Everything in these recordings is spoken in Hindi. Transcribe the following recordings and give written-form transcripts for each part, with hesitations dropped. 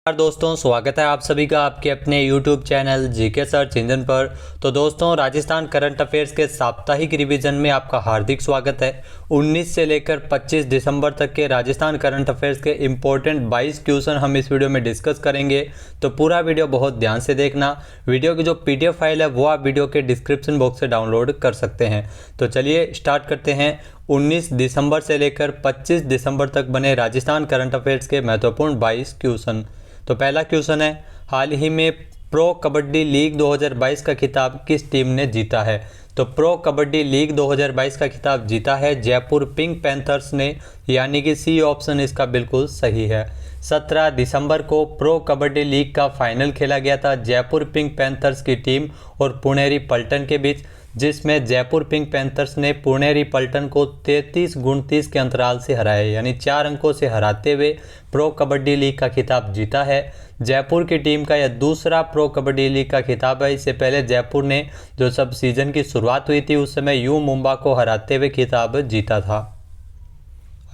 नमस्कार दोस्तों, स्वागत है आप सभी का आपके अपने YouTube channel GK search engine पर। तो दोस्तों, राजस्थान करंट अफेयर्स के साप्ताहिक रिवीजन में आपका हार्दिक स्वागत है। 19 से लेकर 25 दिसंबर तक के राजस्थान करंट अफेयर्स के इम्पोर्टेंट 22 क्वेश्चन हम इस वीडियो में डिस्कस करेंगे। तो पूरा वीडियो बहुत ध्यान से देखना। वीडियो की जो PDF फाइल है वो आप वीडियो के डिस्क्रिप्शन बॉक्स से डाउनलोड कर सकते हैं। तो चलिए स्टार्ट करते हैं। 19 दिसंबर से लेकर 25 दिसंबर तक बने राजस्थान करंट अफेयर्स के महत्वपूर्ण 22 क्वेश्चन। तो पहला क्वेश्चन है, हाल ही में प्रो कबड्डी लीग 2022 का खिताब किस टीम ने जीता है? तो प्रो कबड्डी लीग 2022 का खिताब जीता है जयपुर पिंक पैंथर्स ने, यानी कि सी ऑप्शन इसका बिल्कुल सही है। 17 दिसंबर को प्रो कबड्डी लीग का फाइनल खेला गया था जयपुर पिंक पैंथर्स की टीम और पुणेरी पल्टन के बीच, जिसमें जयपुर पिंक पैंथर्स ने पुणेरी पल्टन को 33-29 के अंतराल से हराया, यानी 4 अंकों से हराते हुए प्रो कबड्डी लीग का खिताब जीता है। जयपुर की टीम का यह दूसरा प्रो कबड्डी लीग का खिताब है। इससे पहले जयपुर ने जो सब सीजन की शुरुआत हुई थी उस समय यू मुंबा को हराते हुए खिताब जीता था।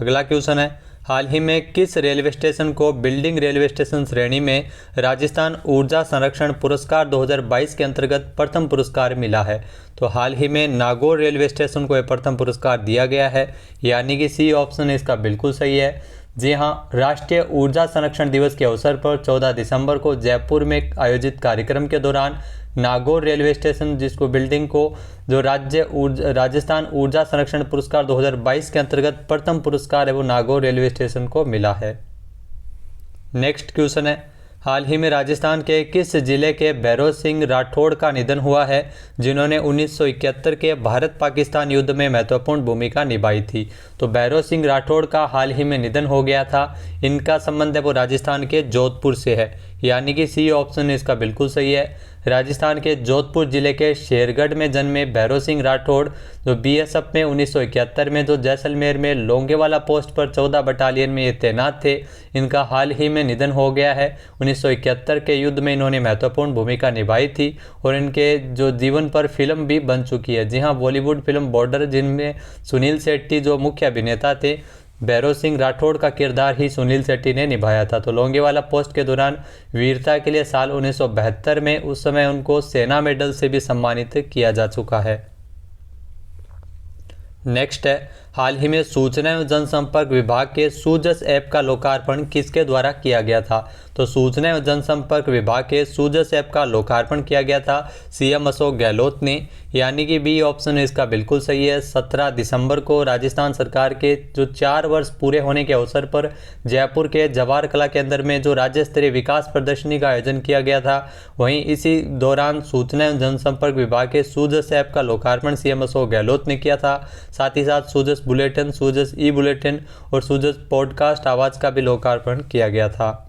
अगला क्वेश्चन है, हाल ही में किस रेलवे स्टेशन को बिल्डिंग रेलवे स्टेशन श्रेणी में राजस्थान ऊर्जा संरक्षण पुरस्कार 2022 के अंतर्गत प्रथम पुरस्कार मिला है? तो हाल ही में नागौर रेलवे स्टेशन को यह प्रथम पुरस्कार दिया गया है, यानी कि सी ऑप्शन इसका बिल्कुल सही है। जी हाँ, राष्ट्रीय ऊर्जा संरक्षण दिवस के अवसर पर 14 दिसंबर को जयपुर में आयोजित कार्यक्रम के दौरान नागौर रेलवे स्टेशन, जिसको बिल्डिंग को जो राजस्थान ऊर्जा संरक्षण पुरस्कार 2022 के अंतर्गत प्रथम पुरस्कार है वो नागौर रेलवे स्टेशन को मिला है। नेक्स्ट क्वेश्चन है, हाल ही में राजस्थान के किस जिले के भैरों सिंह राठौड़ का निधन हुआ है, जिन्होंने 1971 के भारत पाकिस्तान युद्ध में महत्वपूर्ण भूमिका निभाई थी? तो भैरों सिंह राठौड़ का हाल ही में निधन हो गया था। इनका संबंध है वो राजस्थान के जोधपुर से है, यानी कि सी ऑप्शन इसका बिल्कुल सही है। राजस्थान के जोधपुर जिले के शेरगढ़ में जन्मे भैरों सिंह राठौड़ जो BSF में 1971 में जो जैसलमेर में लोंगेवाला पोस्ट पर 14 बटालियन में ये तैनात थे, इनका हाल ही में निधन हो गया है। 1971 के युद्ध में इन्होंने महत्वपूर्ण भूमिका निभाई थी और इनके जो जीवन पर फिल्म भी बन चुकी है। जी हाँ, बॉलीवुड फिल्म बॉर्डर, जिनमें सुनील शेट्टी जो मुख्य अभिनेता थे, भैरों सिंह राठौड़ का किरदार ही सुनील शेट्टी ने निभाया था। तो लोंगेवाला पोस्ट के दौरान वीरता के लिए साल 1972 में उस समय उनको सेना मेडल से भी सम्मानित किया जा चुका है। नेक्स्ट है, हाल ही में सूचना एवं जनसंपर्क विभाग के सूजस ऐप का लोकार्पण किसके द्वारा किया गया था? तो सूचना एवं जनसंपर्क विभाग के सूजस ऐप का लोकार्पण किया गया था CM अशोक गहलोत ने, यानी कि बी ऑप्शन इसका बिल्कुल सही है। 17 दिसंबर को राजस्थान सरकार के जो 4 वर्ष पूरे होने के अवसर पर जयपुर के जवाहर कला केंद्र में जो राज्य स्तरीय विकास प्रदर्शनी का आयोजन किया गया था, वहीं इसी दौरान सूचना एवं जनसंपर्क विभाग के सूजस ऐप का लोकार्पण CM अशोक गहलोत ने किया था। साथ ही साथ सूजस बुलेटिन, सूजस ई बुलेटिन और सूजस पॉडकास्ट आवाज़ का भी लोकार्पण किया गया था।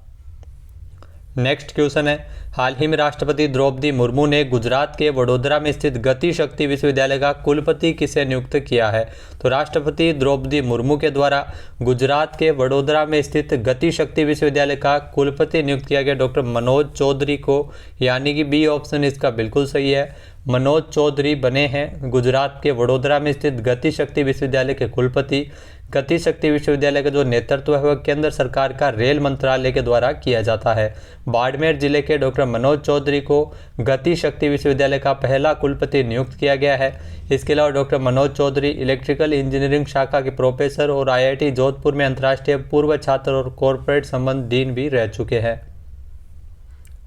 नेक्स्ट क्वेश्चन है, हाल ही में राष्ट्रपति द्रौपदी मुर्मू ने गुजरात के वडोदरा में स्थित गति शक्ति विश्वविद्यालय का कुलपति किसे नियुक्त किया है? तो राष्ट्रपति द्रौपदी मुर्मू के द्वारा गुजरात के वडोदरा में स्थित गति शक्ति विश्वविद्यालय का कुलपति नियुक्त किया गया डॉक्टर मनोज चौधरी को, यानी कि बी ऑप्शन इसका बिल्कुल सही है। मनोज चौधरी बने हैं गुजरात के वडोदरा में स्थित गति शक्ति विश्वविद्यालय के कुलपति। गति शक्ति विश्वविद्यालय का जो नेतृत्व है वह केंद्र सरकार का रेल मंत्रालय के द्वारा किया जाता है। बाड़मेर जिले के डॉक्टर मनोज चौधरी को गति शक्ति विश्वविद्यालय का पहला कुलपति नियुक्त किया गया है। इसके अलावा doctor Manoj Chaudhary electrical engineering शाखा के प्रोफेसर और IIT जोधपुर में अंतर्राष्ट्रीय पूर्व छात्र और कॉरपोरेट संबंध डीन भी रह चुके हैं।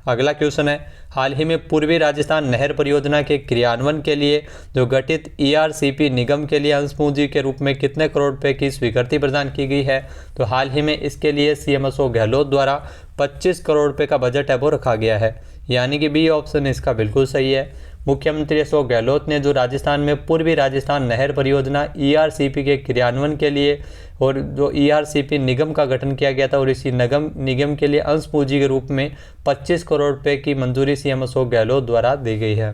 अगला क्वेश्चन है, हाल ही में पूर्वी राजस्थान नहर परियोजना के क्रियान्वयन के लिए जो गठित ERCP निगम के लिए अंशपूंजी के रूप में कितने करोड़ रुपए की स्वीकृति प्रदान की गई है? तो हाल ही में इसके लिए CM अशोक गहलोत द्वारा 25 करोड़ रुपए का बजट है वो रखा गया है, यानी कि बी ऑप्शन इसका बिल्कुल सही है। मुख्यमंत्री अशोक गहलोत ने जो राजस्थान में पूर्वी राजस्थान नहर परियोजना ERCP के क्रियान्वयन के लिए और जो ERCP निगम का गठन किया गया था और इसी निगम के लिए अंश पूंजी के रूप में 25 करोड़ रुपए की मंजूरी CM अशोक गहलोत द्वारा दी गई है।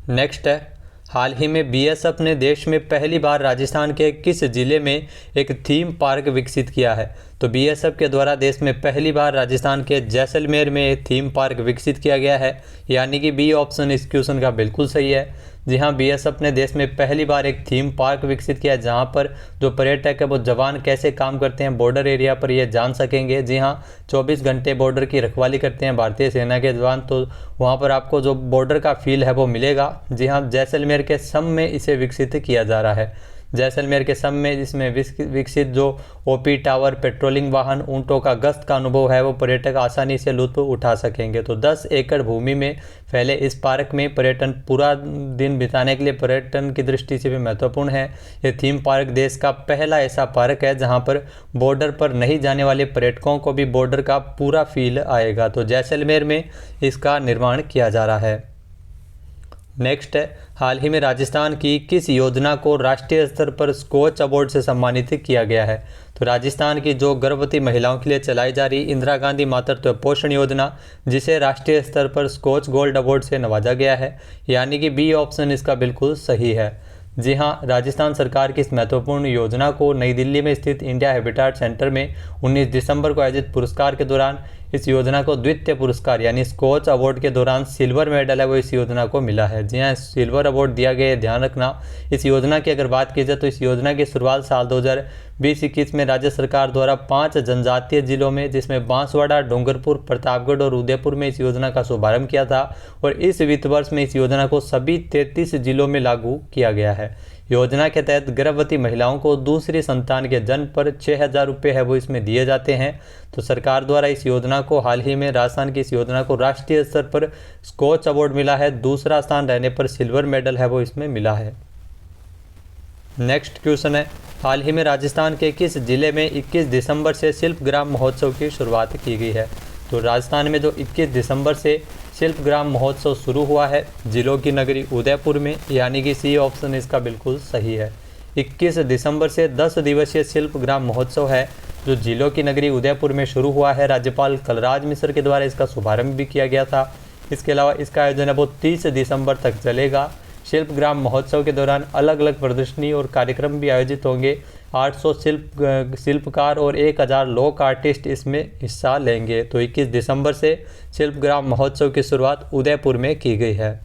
नेक्स्ट है, हाल ही में BSF ने देश में पहली बार राजस्थान के किस जिले में एक थीम पार्क विकसित किया है? तो बीएसएफ के द्वारा देश में पहली बार राजस्थान के जैसलमेर में थीम पार्क विकसित किया गया है, यानी कि बी ऑप्शन इस क्वेश्चन का बिल्कुल सही है। जी हाँ, बीएसएफ ने देश में पहली बार एक थीम पार्क विकसित किया है, जहाँ पर जो पर्यटक है वो जवान कैसे काम करते हैं बॉर्डर एरिया पर ये जान सकेंगे। जी हाँ, 24 घंटे बॉर्डर की रखवाली करते हैं भारतीय सेना के जवान, तो वहाँ पर आपको जो बॉर्डर का फील है वो मिलेगा। जी हाँ, जैसलमेर के सम में इसे विकसित किया जा रहा है। जैसलमेर के सम में इसमें विकसित जो ओपी टावर, पेट्रोलिंग वाहन, ऊँटों का गश्त का अनुभव है वो पर्यटक आसानी से लुत्फ उठा सकेंगे। तो 10 एकड़ भूमि में फैले इस पार्क में पर्यटन पूरा दिन बिताने के लिए पर्यटन की दृष्टि से भी महत्वपूर्ण है। ये थीम पार्क देश का पहला ऐसा पार्क है जहां पर बॉर्डर पर नहीं जाने वाले पर्यटकों को भी बॉर्डर का पूरा फील आएगा। तो जैसलमेर में इसका निर्माण किया जा रहा है। नेक्स्ट है, हाल ही में राजस्थान की किस योजना को राष्ट्रीय स्तर पर स्कोच अवार्ड से सम्मानित किया गया है? तो राजस्थान की जो गर्भवती महिलाओं के लिए चलाई जा रही इंदिरा गांधी मातृत्व पोषण योजना, जिसे राष्ट्रीय स्तर पर स्कोच गोल्ड अवार्ड से नवाजा गया है, यानी कि बी ऑप्शन इसका बिल्कुल सही है। जी हाँ, राजस्थान सरकार की इस महत्वपूर्ण योजना को नई दिल्ली में स्थित इंडिया हैबिटेट सेंटर में 19 दिसंबर को आयोजित पुरस्कार के दौरान इस योजना को द्वितीय पुरस्कार यानी स्कोच अवार्ड के दौरान सिल्वर मेडल है वो इस योजना को मिला है। जी हाँ, सिल्वर अवार्ड दिया गया है, ध्यान रखना। इस योजना की अगर बात की जाए तो इस योजना की शुरुआत साल 2020-21 में राज्य सरकार द्वारा 5 जनजातीय जिलों में, जिसमें बांसवाड़ा, डूंगरपुर, प्रतापगढ़ और उदयपुर में इस योजना का शुभारंभ किया था और इस वित्त वर्ष में इस योजना को सभी 33 जिलों में लागू किया गया है। योजना के तहत गर्भवती महिलाओं को दूसरी संतान के जन्म पर 6,000 रुपये है वो इसमें दिए जाते हैं। तो सरकार द्वारा इस योजना को हाल ही में राजस्थान की इस योजना को राष्ट्रीय स्तर पर स्कोच अवार्ड मिला है। दूसरा स्थान रहने पर सिल्वर मेडल है वो इसमें मिला है। नेक्स्ट क्वेश्चन है, हाल ही में राजस्थान के किस जिले में 21 दिसंबर से शिल्प ग्राम महोत्सव की शुरुआत की गई है? तो राजस्थान में जो 21 दिसंबर से शिल्प ग्राम महोत्सव शुरू हुआ है जिलों की नगरी उदयपुर में, यानी कि सी ऑप्शन इसका बिल्कुल सही है। 21 दिसंबर से 10 दिवसीय शिल्प ग्राम महोत्सव है जो जिलों की नगरी उदयपुर में शुरू हुआ है। राज्यपाल कलराज मिश्र के द्वारा इसका शुभारंभ भी किया गया था। इसके अलावा इसका आयोजन है वो 30 दिसंबर तक चलेगा। शिल्प ग्राम महोत्सव के दौरान अलग अलग प्रदर्शनी और कार्यक्रम भी आयोजित होंगे। 800 शिल्पकार और 1000 लोक आर्टिस्ट इसमें हिस्सा लेंगे। तो 21 दिसंबर से शिल्प ग्राम महोत्सव की शुरुआत उदयपुर में की गई है।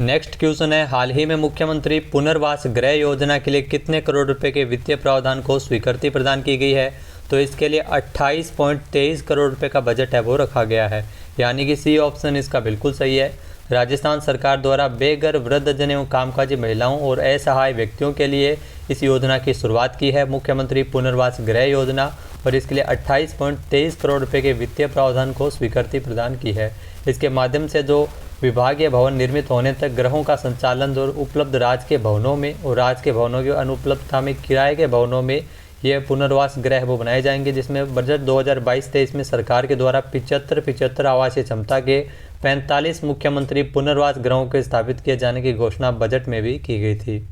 नेक्स्ट क्वेश्चन है, हाल ही में मुख्यमंत्री पुनर्वास गृह योजना के लिए कितने करोड़ रुपए के वित्तीय प्रावधान को स्वीकृति प्रदान की गई है? तो इसके लिए 28.23 करोड़ रुपए का बजट है वो रखा गया है, यानी कि सी ऑप्शन इसका बिल्कुल सही है। राजस्थान सरकार द्वारा बेघर, वृद्धजन एवं कामकाजी महिलाओं और असहाय व्यक्तियों के लिए इस योजना की शुरुआत की है मुख्यमंत्री पुनर्वास गृह योजना, और इसके लिए 28.23 करोड़ रुपए के वित्तीय प्रावधान को स्वीकृति प्रदान की है। इसके माध्यम से जो विभागीय भवन निर्मित होने तक ग्रहों का संचालन और उपलब्ध राजकीय भवनों में और राजकीय भवनों की अनुपलब्धता में किराए के भवनों में ये पुनर्वास गृह वो बनाए जाएंगे, जिसमें बजट 2022-23 में सरकार के द्वारा 75 आवासीय क्षमता के 45 मुख्यमंत्री पुनर्वास गृहों के स्थापित किए जाने की घोषणा बजट में भी की गई थी।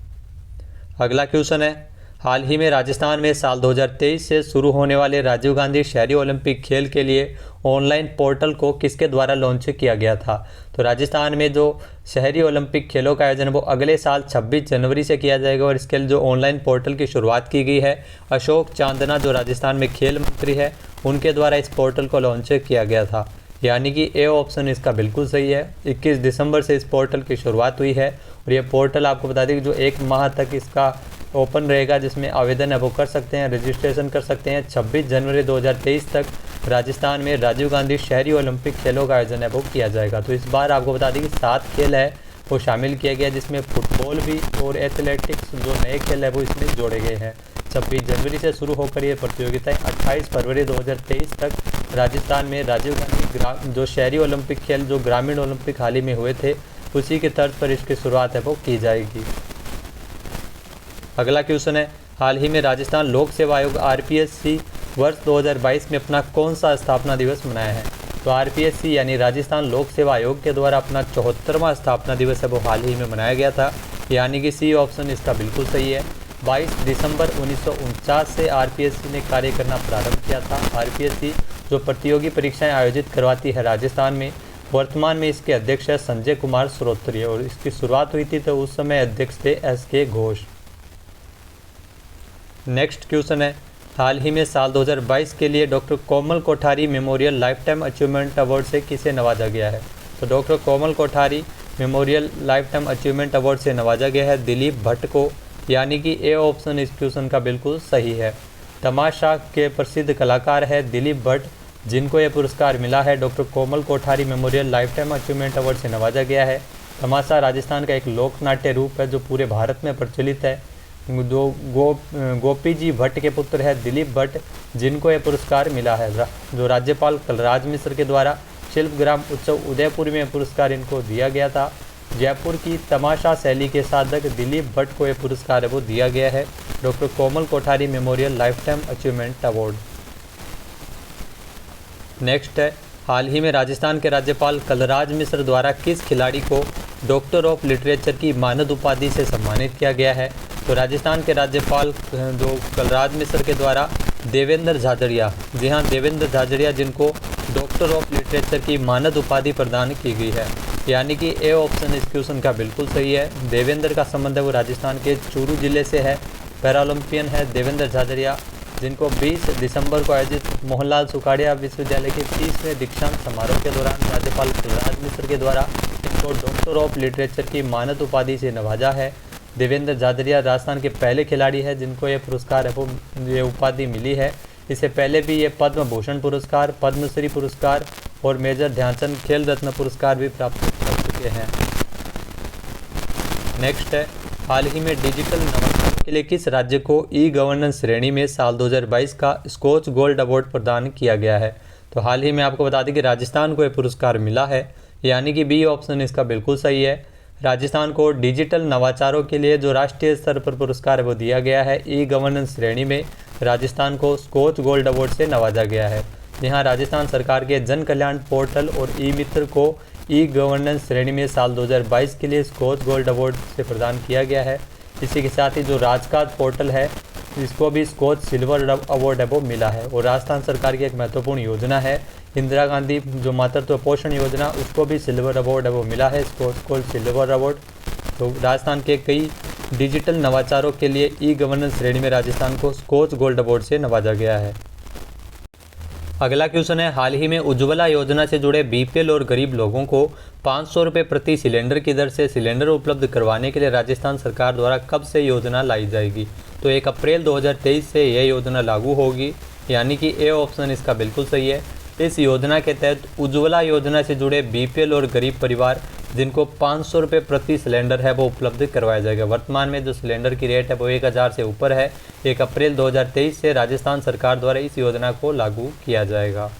अगला क्वेश्चन है, हाल ही में राजस्थान में साल 2023 से शुरू होने वाले राजीव गांधी शहरी ओलंपिक खेल के लिए ऑनलाइन पोर्टल को किसके द्वारा लॉन्च किया गया था? तो राजस्थान में जो शहरी ओलंपिक खेलों का आयोजन वो अगले साल 26 जनवरी से किया जाएगा और इसके लिए जो ऑनलाइन पोर्टल की शुरुआत की गई है अशोक चांदना जो राजस्थान में खेल मंत्री है उनके द्वारा इस पोर्टल को लॉन्च किया गया था, यानी कि ए ऑप्शन इसका बिल्कुल सही है। 21 दिसंबर से इस पोर्टल की शुरुआत हुई है और ये पोर्टल आपको बता दें कि जो 1 माह तक इसका ओपन रहेगा, जिसमें आवेदन है वो कर सकते हैं, रजिस्ट्रेशन कर सकते हैं। 26 जनवरी 2023 तक राजस्थान में राजीव गांधी शहरी ओलंपिक खेलों का आयोजन है वो किया जाएगा। तो इस बार आपको बता दें कि 7 खेल है वो शामिल किया गया, जिसमें फुटबॉल भी और एथलेटिक्स जो नए खेल है वो इसमें जोड़े गए हैं। 26 जनवरी से शुरू होकर ये प्रतियोगिताएं 28 फरवरी 2023 तक राजस्थान में राजीव गांधी जो शहरी ओलंपिक खेल जो ग्रामीण ओलंपिक हाल ही में हुए थे उसी के तर्ज पर इसकी शुरुआत है वो की जाएगी। अगला क्वेश्चन है, हाल ही में राजस्थान लोक सेवा आयोग आरपीएससी वर्ष 2022 में अपना कौन सा स्थापना दिवस मनाया है? तो आरपीएससी यानी राजस्थान लोक सेवा आयोग के द्वारा अपना 74वां स्थापना दिवस है वो हाल ही में मनाया गया था, यानी कि सी ऑप्शन इसका बिल्कुल सही है। 22 दिसंबर 1949 से आरपीएससी ने कार्य करना प्रारंभ किया था। आरपीएससी जो प्रतियोगी परीक्षाएं आयोजित करवाती है राजस्थान में, वर्तमान में इसके अध्यक्ष है संजय कुमार श्रोत्रिय और इसकी शुरुआत हुई थी तो उस समय अध्यक्ष थे एस के घोष। नेक्स्ट क्वेश्चन है, हाल ही में साल 2022 के लिए doctor Komal Kothari memorial life time achievement award से किसे नवाजा गया है? तो doctor Komal Kothari memorial life time achievement award से नवाजा गया है दिलीप भट्ट को, यानी कि ए ऑप्शन इस क्वेश्चन का बिल्कुल सही है। तमाशा के प्रसिद्ध कलाकार है दिलीप भट्ट, जिनको यह पुरस्कार मिला है। Doctor Komal Kothari memorial life time achievement award से नवाजा गया है। तमाशा राजस्थान का एक लोक नाट्य रूप है जो पूरे भारत में प्रचलित है। गोपी जी भट्ट के पुत्र है दिलीप भट्ट, जिनको यह पुरस्कार मिला है। जो राज्यपाल कलराज मिश्र के द्वारा शिल्पग्राम उत्सव उदयपुर में पुरस्कार इनको दिया गया था। जयपुर की तमाशा शैली के साधक दिलीप भट्ट को यह पुरस्कार वो दिया गया है, doctor Komal Kothari memorial life time achievement award. Next है, हाल ही में राजस्थान के राज्यपाल कलराज मिश्र द्वारा किस खिलाड़ी को डॉक्टर ऑफ लिटरेचर की मानद उपाधि से सम्मानित किया गया है? तो राजस्थान के राज्यपाल जो कलराज मिश्र के द्वारा देवेंद्र झाझड़िया, जी हाँ देवेंद्र झाझड़िया, जिनको डॉक्टर ऑफ लिटरेचर की मानद उपाधि प्रदान की गई है, यानी कि ए ऑप्शन इस क्वेश्चन का बिल्कुल सही है। देवेंद्र का संबंध है वो राजस्थान के चूरू जिले से है। पैरालंपियन है देवेंद्र झाझड़िया, जिनको 20 दिसंबर को आयोजित मोहनलाल सुखाड़िया विश्वविद्यालय के 30वें दीक्षांत समारोह के दौरान राज्यपाल कलराज मिश्र के द्वारा इनको डॉक्टर ऑफ लिटरेचर की मानद उपाधि से नवाजा है। देवेंद्र झाझड़िया राजस्थान के पहले खिलाड़ी है जिनको ये पुरस्कार है वो ये उपाधि मिली है। इससे पहले भी ये पद्म भूषण पुरस्कार, पद्मश्री पुरस्कार और मेजर ध्यानचंद खेल रत्न पुरस्कार भी प्राप्त कर चुके हैं। नेक्स्ट है, हाल ही में डिजिटल नवाचार के लिए किस राज्य को ई गवर्नेंस श्रेणी में साल 2022 का स्कॉच गोल्ड अवार्ड प्रदान किया गया है? तो हाल ही में आपको बता दें कि राजस्थान को यह पुरस्कार मिला है, यानी कि बी ऑप्शन इसका बिल्कुल सही है। राजस्थान को डिजिटल नवाचारों के लिए जो राष्ट्रीय स्तर पर पुरस्कार है वो दिया गया है। ई गवर्नेंस श्रेणी में राजस्थान को स्कॉच गोल्ड अवार्ड से नवाजा गया है। यहाँ राजस्थान सरकार के जन कल्याण पोर्टल और ई मित्र को ई गवर्नेंस श्रेणी में साल 2022 के लिए स्कॉच गोल्ड अवार्ड से प्रदान किया गया है। इसी के साथ ही जो राजकाज पोर्टल है इसको भी स्कॉच सिल्वर अवार्ड है वो मिला है। और राजस्थान सरकार की एक महत्वपूर्ण योजना है इंदिरा गांधी जो मातृत्व पोषण योजना, उसको भी सिल्वर अवार्ड है वो मिला है, स्कॉच सिल्वर अवार्ड। तो राजस्थान के कई डिजिटल नवाचारों के लिए ई गवर्नेंस श्रेणी में राजस्थान को स्कॉच गोल्ड अवार्ड से नवाजा गया है। अगला क्वेश्चन है, हाल ही में उज्ज्वला योजना से जुड़े बीपीएल और गरीब लोगों को 500 रुपये प्रति सिलेंडर की दर से सिलेंडर उपलब्ध करवाने के लिए राजस्थान सरकार द्वारा कब से योजना लाई जाएगी? तो 1 अप्रैल 2023 से यह योजना लागू होगी, यानी कि ए ऑप्शन इसका बिल्कुल सही है। इस योजना के तहत उज्ज्वला योजना से जुड़े बीपीएल और गरीब परिवार जिनको 500 रुपये प्रति सिलेंडर है वो उपलब्ध करवाया जाएगा। वर्तमान में जो सिलेंडर की रेट है वो 1000 से ऊपर है। 1 अप्रैल 2023 से राजस्थान सरकार द्वारा इस योजना को लागू किया जाएगा।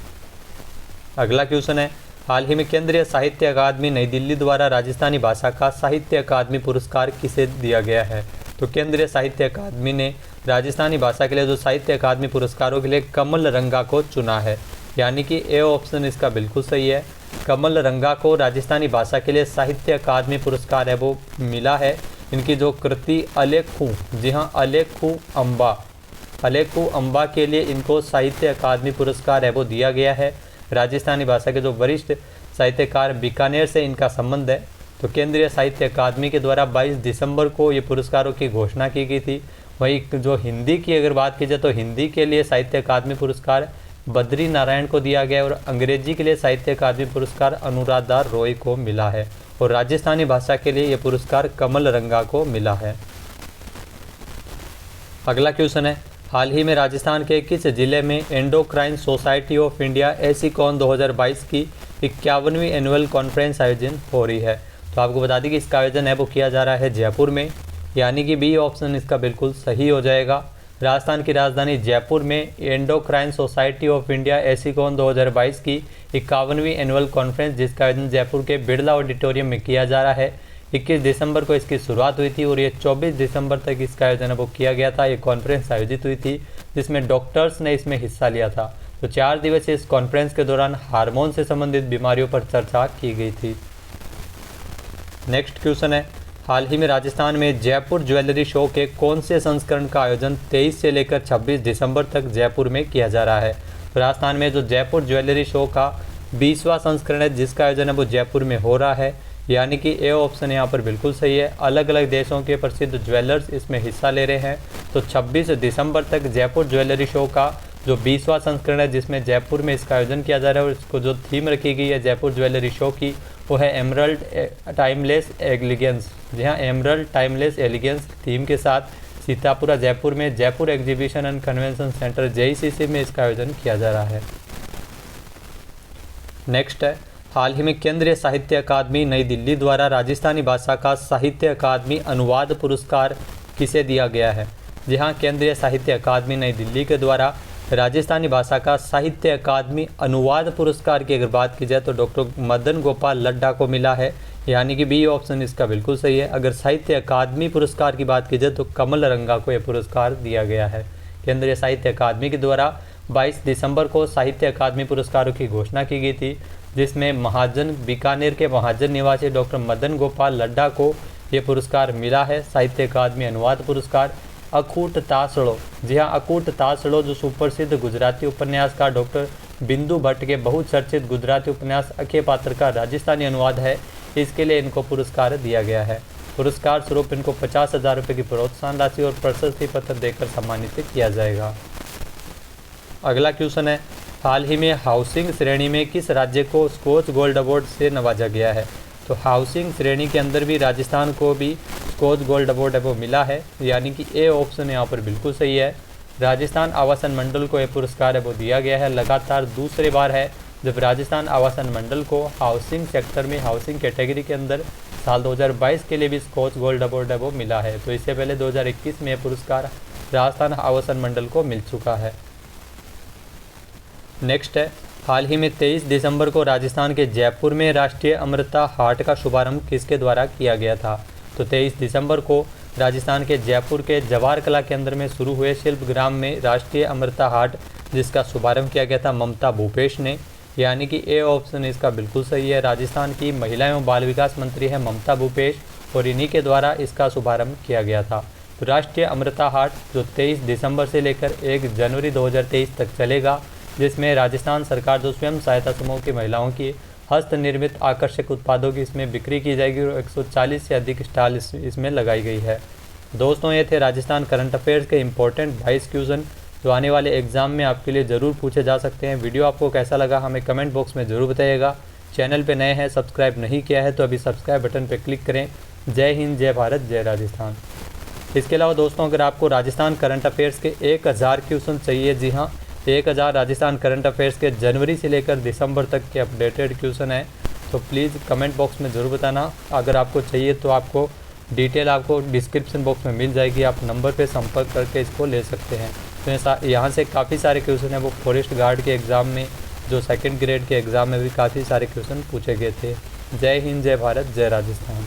अगला क्वेश्चन है, हाल ही में केंद्रीय साहित्य अकादमी नई दिल्ली द्वारा राजस्थानी भाषा का साहित्य अकादमी पुरस्कार किसे दिया गया है? तो केंद्रीय साहित्य अकादमी ने राजस्थानी भाषा के लिए जो साहित्य अकादमी पुरस्कारों के लिए कमल रंगा को चुना है, यानी कि ए ऑप्शन इसका बिल्कुल सही है। कमल रंगा को राजस्थानी भाषा के लिए साहित्य अकादमी पुरस्कार है वो मिला है। इनकी जो कृति अलेखू, जी हाँ अलेखू अम्बा के लिए इनको साहित्य अकादमी पुरस्कार है वो दिया गया है। राजस्थानी भाषा के जो वरिष्ठ साहित्यकार बीकानेर से इनका संबंध है। तो केंद्रीय साहित्य अकादमी के द्वारा 22 दिसंबर को ये पुरस्कारों की घोषणा की गई थी। वहीं जो हिंदी की अगर बात की जाए तो हिंदी के लिए साहित्य अकादमी पुरस्कार बद्री नारायण को दिया गया और अंग्रेजी के लिए साहित्य अकादमी पुरस्कार अनुराधा रॉय को मिला है। और राजस्थानी भाषा के लिए यह पुरस्कार कमल रंगा को मिला है। अगला क्वेश्चन है, हाल ही में राजस्थान के किस जिले में एंडोक्राइन सोसाइटी ऑफ इंडिया एसीकॉन 2022 की 51वीं एनुअल कॉन्फ्रेंस आयोजन हो रही है? तो आपको बता दें कि इसका आयोजन है वो किया जा रहा है जयपुर में, यानी कि बी ऑप्शन इसका बिल्कुल सही हो जाएगा। राजस्थान की राजधानी जयपुर में एंडोक्राइन सोसाइटी ऑफ इंडिया एसीकॉन 2022 की 51वीं एनुअल कॉन्फ्रेंस, जिसका आयोजन जयपुर के बिरला ऑडिटोरियम में किया जा रहा है। 21 दिसंबर को इसकी शुरुआत हुई थी और ये 24 दिसंबर तक इसका आयोजन वो किया गया था। ये कॉन्फ्रेंस आयोजित हुई थी जिसमें डॉक्टर्स ने इसमें हिस्सा लिया था। तो 4 दिवसीय इस कॉन्फ्रेंस के दौरान हार्मोन से संबंधित बीमारियों पर चर्चा की गई थी। नेक्स्ट क्वेश्चन है, हाल ही में राजस्थान में जयपुर ज्वेलरी शो के कौन से संस्करण का आयोजन 23 से लेकर 26 दिसंबर तक जयपुर में किया जा रहा है? राजस्थान में जो जयपुर ज्वेलरी शो का 20वां संस्करण है जिसका आयोजन है वो जयपुर में हो रहा है। यानी कि ए ऑप्शन यहाँ पर बिल्कुल सही है। अलग अलग देशों के प्रसिद्ध ज्वेलर्स इसमें हिस्सा ले रहे हैं। तो 26 दिसंबर तक जयपुर ज्वेलरी शो का जो 20वां संस्करण है, जिसमें जयपुर में इसका आयोजन किया जा रहा है, और इसको जो थीम रखी गई है जयपुर ज्वेलरी शो की, वो है एमरल्ड टाइमलेस एलिगेंस। जी हाँ, एमरल्ड टाइमलेस एलिगेंस थीम के साथ सीतापुरा जयपुर में Jaipur exhibition and convention centre JECC में इसका आयोजन किया जा रहा है। नेक्स्ट है, हाल ही में केंद्रीय साहित्य अकादमी नई दिल्ली द्वारा राजस्थानी भाषा का साहित्य अकादमी अनुवाद पुरस्कार किसे दिया गया है? जी हाँ, केंद्रीय साहित्य अकादमी नई दिल्ली के द्वारा राजस्थानी भाषा का साहित्य अकादमी अनुवाद पुरस्कार की अगर बात की जाए तो डॉक्टर मदन गोपाल लड्डा को मिला है, यानी कि बी ऑप्शन इसका बिल्कुल सही है। अगर साहित्य अकादमी पुरस्कार की बात की जाए तो कमल रंगा को यह पुरस्कार दिया गया है। केंद्रीय साहित्य अकादमी के द्वारा 22 दिसंबर को साहित्य अकादमी पुरस्कारों की घोषणा की गई थी, जिसमें महाजन बीकानेर के महाजन निवासी डॉक्टर मदन गोपाल लड्डा को ये पुरस्कार मिला है, साहित्य अकादमी अनुवाद पुरस्कार। अकूट तासड़ो, जी हाँ, अकूट तासड़ो जो सुप्रसिद्ध गुजराती उपन्यासकार डॉक्टर बिंदु भट्ट के बहुचर्चित गुजराती उपन्यास अखे पात्र का राजस्थानी अनुवाद है, इसके लिए इनको पुरस्कार दिया गया है। पुरस्कार स्वरूप इनको 50,000 रुपये की प्रोत्साहन राशि और प्रशस्ति पत्र देकर सम्मानित किया जाएगा। अगला क्वेश्चन है, हाल ही में हाउसिंग श्रेणी में किस राज्य को स्कॉच गोल्ड अवार्ड से नवाजा गया है? तो हाउसिंग श्रेणी के अंदर भी राजस्थान को भी स्कॉच गोल्ड अवार्ड है वो मिला है, यानी कि ए ऑप्शन यहाँ पर बिल्कुल सही है। राजस्थान आवासन मंडल को यह पुरस्कार है वो दिया गया है। लगातार दूसरी बार है जब राजस्थान आवासन मंडल को हाउसिंग सेक्टर में हाउसिंग कैटेगरी के अंदर साल 2022 के लिए भी स्कॉच गोल्ड अवार्ड है वो मिला है। तो इससे पहले 2021 में यह पुरस्कार राजस्थान आवासन मंडल को मिल चुका है। नेक्स्ट है, हाल ही में 23 दिसंबर को राजस्थान के जयपुर में राष्ट्रीय अमृता हाट का शुभारंभ किसके द्वारा किया गया था? तो 23 दिसंबर को राजस्थान के जयपुर के जवाहर कला केंद्र में शुरू हुए शिल्पग्राम में राष्ट्रीय अमृता हाट, जिसका शुभारंभ किया गया था ममता भूपेश ने, यानी कि ए ऑप्शन इसका बिल्कुल सही है। राजस्थान की महिला एवं बाल विकास मंत्री है ममता भूपेश, और इन्हीं के द्वारा इसका शुभारंभ किया गया था। तो राष्ट्रीय अमृता हाट जो 23 दिसंबर से लेकर 1 जनवरी 2023 तक चलेगा, जिसमें राजस्थान सरकार जो स्वयं सहायता समूह की महिलाओं की हस्त निर्मित आकर्षक उत्पादों की इसमें बिक्री की जाएगी, और 140 से अधिक स्टॉल इसमें लगाई गई है। दोस्तों, ये थे राजस्थान करंट अफेयर्स के इंपॉर्टेंट 22 क्वेश्चन जो आने वाले एग्जाम में आपके लिए ज़रूर पूछे जा सकते हैं। वीडियो आपको कैसा लगा हमें कमेंट बॉक्स में ज़रूर बताइएगा। चैनल पे नए हैं, सब्सक्राइब नहीं किया है तो अभी सब्सक्राइब बटन पर क्लिक करें। जय हिंद, जय भारत, जय राजस्थान। इसके अलावा दोस्तों, अगर आपको राजस्थान करंट अफेयर्स के 1000 क्वेश्चन चाहिए, जी हाँ, 1000 राजस्थान करंट अफेयर्स के जनवरी से लेकर दिसंबर तक के अपडेटेड क्वेश्चन है, तो प्लीज़ कमेंट बॉक्स में ज़रूर बताना। अगर आपको चाहिए तो आपको डिटेल आपको डिस्क्रिप्शन बॉक्स में मिल जाएगी, आप नंबर पे संपर्क करके इसको ले सकते हैं। तो यहाँ से काफ़ी सारे क्वेश्चन हैं वो फॉरेस्ट गार्ड के एग्ज़ाम में, जो 2nd ग्रेड के एग्ज़ाम में भी काफ़ी सारे क्वेश्चन पूछे गए थे। जय हिंद, जय भारत, जय राजस्थान।